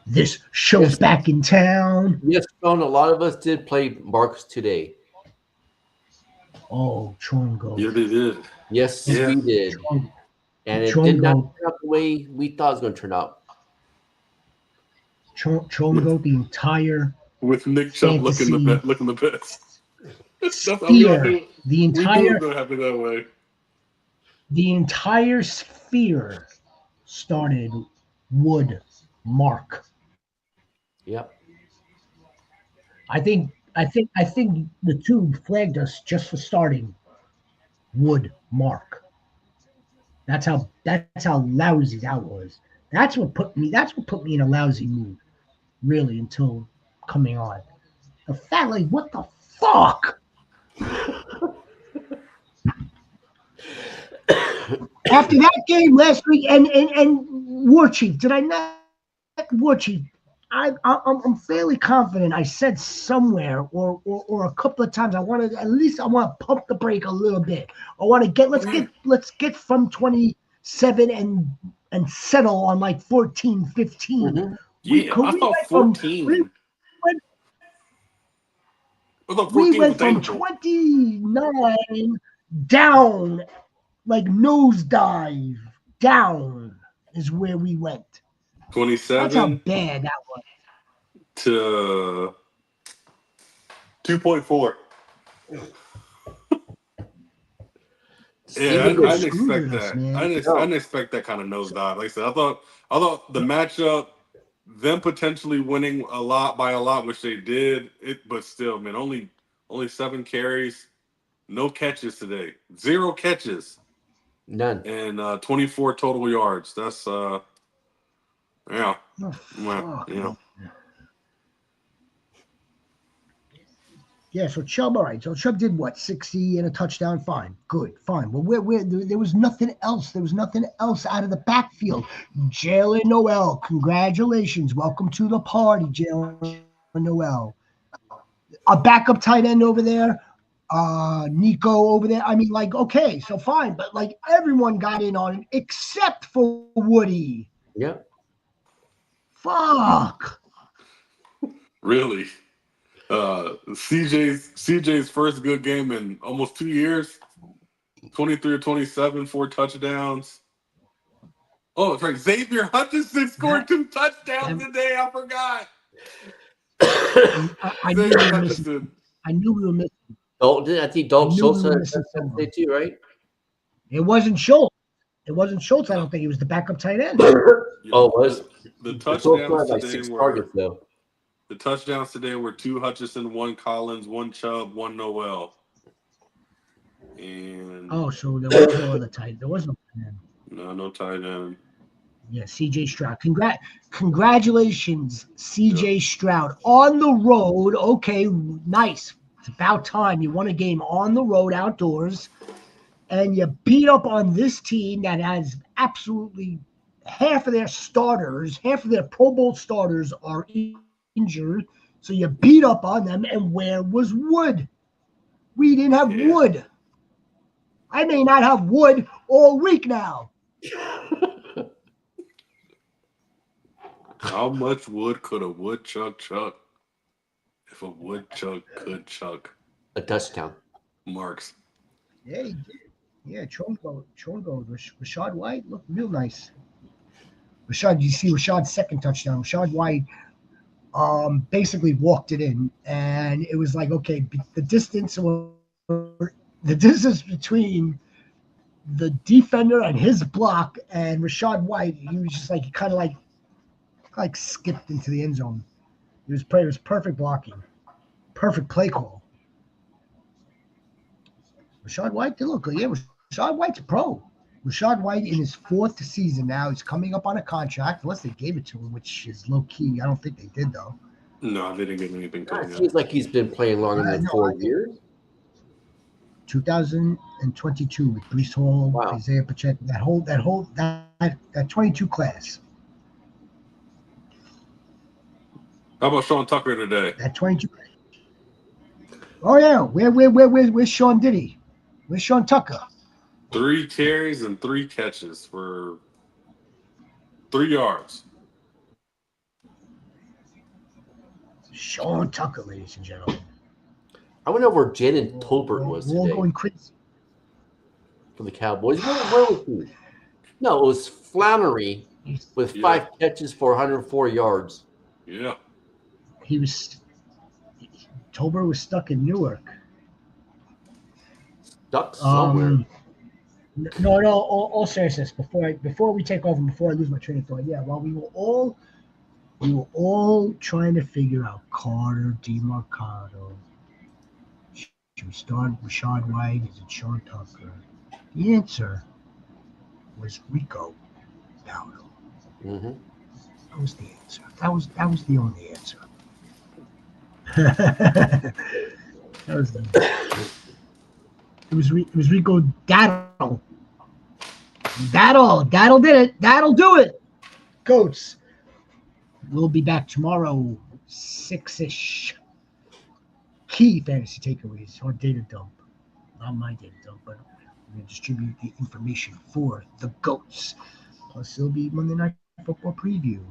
This show's back in town. Yes, Sean, a lot of us did play Marks today. Oh, Trongo. Yeah, they did. Yes, we did. And it did not turn out the way we thought it was going to turn out. Trongo, the entire with Nick Chubb looking the best. Sphere, the entire going to happen that way. The entire sphere started Wood Mark. Yep. I think the two flagged us just for starting Wood Mark. That's how lousy that was. That's what put me in a lousy mood, really, until coming on. The fact, like, what the fuck? After that game last week, and War Chief, did I not? War Chief, I'm fairly confident. I said somewhere or a couple of times I want to pump the brake a little bit. I want to let's get from 27 and settle on like 14, 15. Mm-hmm. Yeah, I thought 14. We went from 29 down, like nosedive down is where we went. 27. That's how bad that was. To 2.4. Yeah, I didn't expect that. I didn't expect that kind of nosedive. Like I said, I thought the matchup them potentially winning a lot by a lot, which they did. But still, man, only 7 carries, no catches today, 0 catches, None. and 24 total yards. That's yeah, Oh, yeah, yeah. Yeah, so Chubb, all right. So Chubb did what? 60 and a touchdown. Fine. Good. Fine. Well, there was nothing else. There was nothing else out of the backfield. Jalen Noel, congratulations. Welcome to the party, Jalen Noel. A backup tight end over there. Nico over there. I mean, like, okay, so fine. But, like, everyone got in on it except for Woody. Yeah. Fuck. Really. CJ's first good game in almost 2 years. 23 or 27, 4 touchdowns. Oh, that's right. Xavier Hutchinson scored 2 touchdowns today. I forgot. I knew we were missing. I knew we were missing. Dalton, I think Dalton Schultz had a missing touchdown someone. today too, right? It wasn't Schultz. It wasn't Schultz. I don't think he was the backup tight end. Oh, it was. The Schultz touchdowns had like today 6 were targets though. the touchdowns today were 2 Hutchinson, 1 Collins, 1 Chubb, 1 Noel. And Oh, so there was no other tight. There was no tight end. no tight end. Yeah, CJ Stroud. Congratulations, CJ Stroud. On the road. Okay, nice. It's about time. You won a game on the road, outdoors, and you beat up on this team that has absolutely half of their starters, half of their Pro Bowl starters are injured. So you beat up on them, and where was Wood? We didn't have Wood. I may not have Wood all week now. How much wood could a woodchuck chuck if a woodchuck could chuck? A touchdown. Marks. Yeah, he did. Yeah, Chongo, Rashad White looked real nice. You see Rashad's second touchdown. Rashad White basically walked it in, and it was like, okay, the distance between the defender and his block and Rashad White, he was just like, he kind of like skipped into the end zone. It was perfect blocking, perfect play call. Rashad White did look good. Yeah, Rashad White's a pro. Rashad White in his 4th season now. He's coming up on a contract, unless they gave it to him, which is low key. I don't think they did though. No, they didn't give anything to It him. seems like he's been playing longer than 4 years. 2022 with Brees Hall, Isaiah Pacheco, that 22 class. How about Sean Tucker today? That 22. Oh yeah, where's Sean Diddy? Where's Sean Tucker? 3 carries and 3 catches for 3 yards. Sean Tucker, ladies and gentlemen. I wonder where Jaden Tolbert was We're all today going crazy. for the Cowboys. Where was he? No, it was Flannery with 5 catches for 104 yards. Yeah. Tolbert was stuck in Newark. Stuck somewhere. No, all seriousness. Before we take over, before I lose my train of thought, yeah, while we were all trying to figure out Carter DeMarcado. Should we start Rashad White? Is it Sean Tucker? The answer was Rico Dowdle. Mm-hmm. That was the answer. That was the only answer. It was Rico Daddle. Daddle did it. Daddle do it. Goats. We'll be back tomorrow, 6-ish. Key fantasy takeaways or data dump. Not my data dump, but we're going to distribute the information for the Goats. Plus, it'll be Monday Night Football preview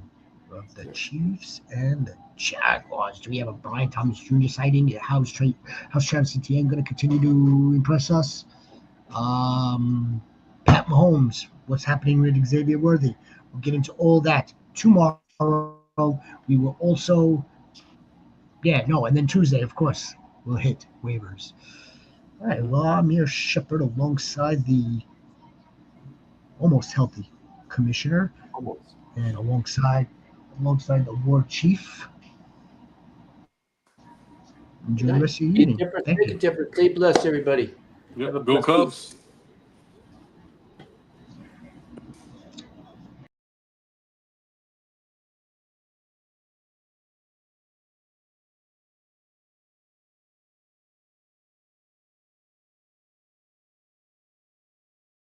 of the Chiefs and the Jaguars. Do we have a Brian Thomas Jr. sighting? How's Travis Etienne going to continue to impress us? Pat Mahomes, what's happening with Xavier Worthy? We'll get into all that tomorrow. We will also, and then Tuesday, of course, we'll hit waivers. All right, well, I'm here, Shepard, alongside the almost healthy commissioner. Almost. And alongside alongside the War Chief. Enjoy the rest of your Be evening. different, Thank make you. a difference. Stay blessed, everybody. Yep. Have a Go blessed week. Cubs.